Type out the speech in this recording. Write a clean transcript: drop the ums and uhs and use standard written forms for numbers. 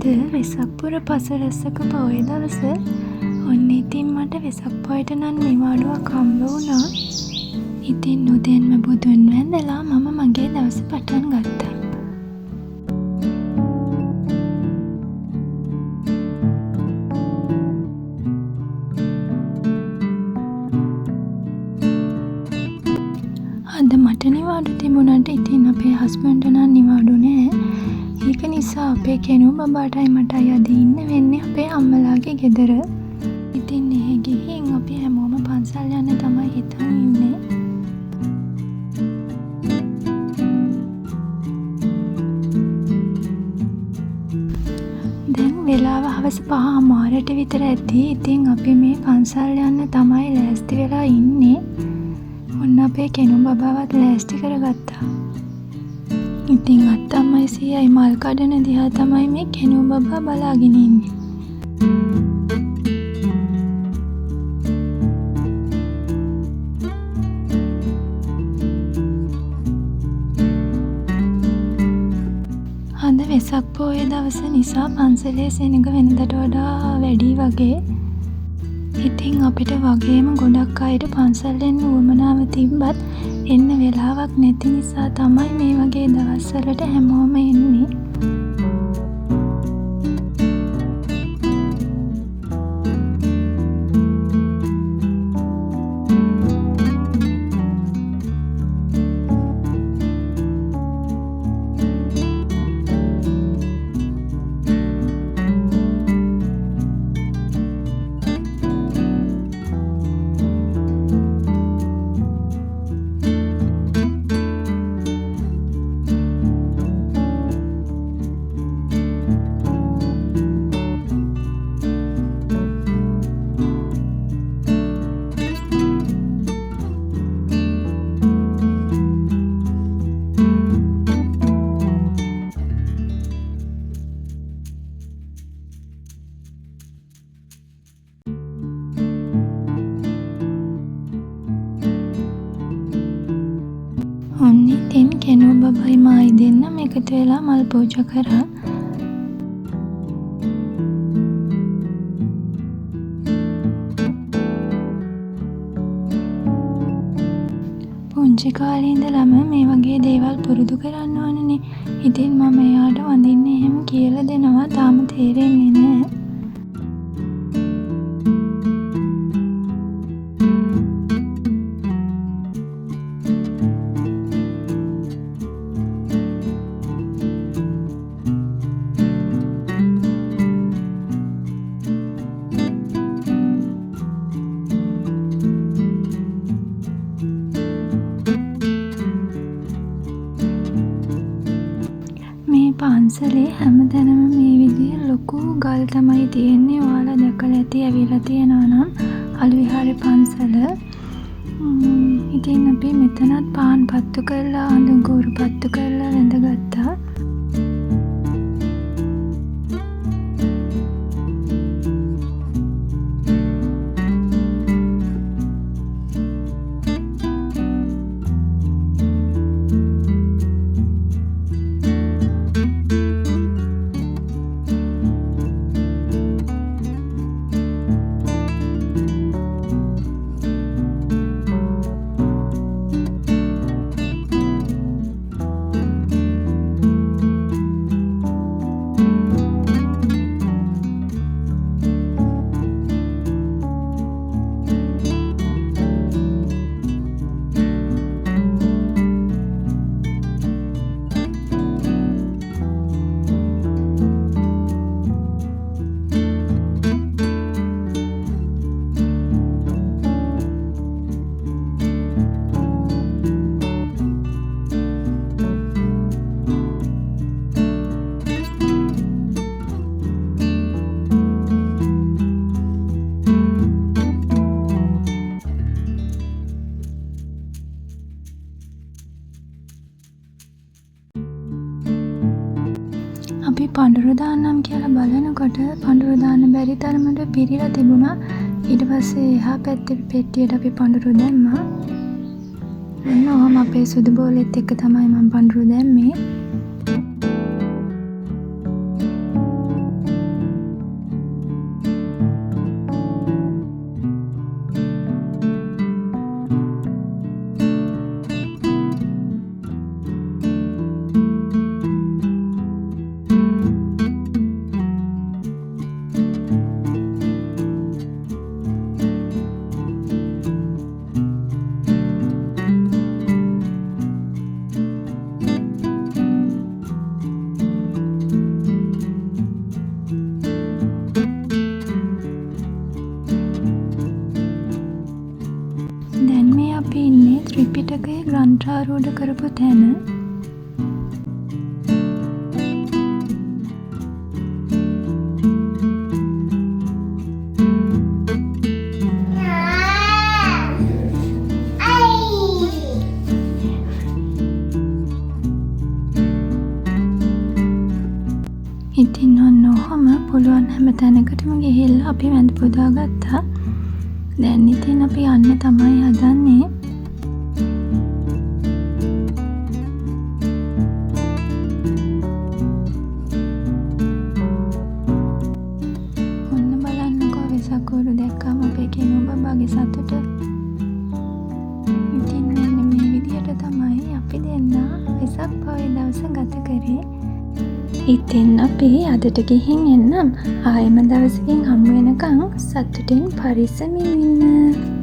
අද වෙසක් පුර පසළොස්වක පොහොය දවස. ඔන්න ඉතින් මට වෙසක් පොයට නම් නිවාඩුවක් හම්බ වුණා. ඉතින් උදෙන්ම බුදුන් වැඳලා මම මගේ දවස පටන් ගත්තා. අද මට නිවාඩු තිබුණාට ඉතින් අපේ හස්බන්ඩ් නම් නිවාඩු නෑ. ඒක නිසා අපේ කෙනු බබාටයි මටයි අද ඉන්න වෙන්නේ අපේ අම්මලාගේ ගෙදර. ඉතින් එහෙ ගිහින් අපි හැමෝම පන්සල් යන්න තමයි හිතන් ඉන්නේ. දැන් වෙලාව හවස 5:00ට විතර ඇති. ඉතින් අපි මේ පන්සල් යන්න තමයි ලෑස්ති වෙලා ඉන්නේ. ඔන්න අපේ කෙනු බබාවත් ලෑස්ති කරගත්තා. ඉතින් අත්තම්මයි සීයයි මල් කඩන දිහා තමයි මේ කෙනු බබා බලාගෙන ඉන්නේ. අද වෙසක් පොහොය දවස නිසා පන්සලේ සෙනඟ වෙනදට වඩා වැඩි වගේ. ඉතින් අපිට වගේම ගොඩක් අයට පන්සල් එන්න උවමනාව තිබ්බත් එන්න වෙලාවක් නැති නිසා තමයි මේ වගේ දවස්වලට හැමෝම එන්නේ. ඔන්න ඉතින් කෙනු බබයි මායි දෙන්නම එකතු වෙලා මල් පූජා කරා. පුංචි කාලේ ඉඳලම මේ වගේ දේවල් පුරුදු කරන්න ඕනනේ. ඉතින් මම එයාට වඳින්න එහෙම කියලා දෙනවා. තාම තේරෙන්නේ නෑ. පන්සලේ හැමතැනම මේ විදිහේ ලොකු ගල් තමයි තියෙන්නේ. ඔයාලා දැකලා ඇති ඇවිල්ලා තියෙනවා නම් අලු විහාරේ පන්සල. ඉතින් අපි මෙතනත් පාන් පත්තු කරලා අඳුරු පත්තු කරලා වැඳගත්තා. අපි පඳුරු දාන්නම් කියලා බලනකොට පඳුරු දාන්න බැරි තරමට පිරීලා තිබුණා. ඊට පස්සේ එහා පැත්තේ පෙට්ටියට අපි පඳුරු දැම්මා. ඔන්න ඔහම අපේ සුදු බෝලෙත් එක්ක තමයි මම පඳුරු දැම්මේ. වස්ත්‍රාරූඪ කරපු තැන ඉතින් ඔන්න ඔහොම පුළුවන් හැම තැනකටම ගිහිල්ලා අපි වැඳ පුදා ගත්තා. දැන් ඉතින් අපි යන්න තමයි හදන්නේ. ඔන්න බලන්නකෝ වෙසක් කූරු දැක්කම අපේ කෙනු බබාගේ සතුට. ඉතින් මෙන්න මේ විදියට තමයි අපි දෙන්නා වෙසක් පොහොය දවස ගත කරේ. ඉතින් අපි අදට ගිහින් එන්නම්. ආයෙම දවසකින් හමු වෙනකන් සතුටින් පරිස්සමින් ඉන්න.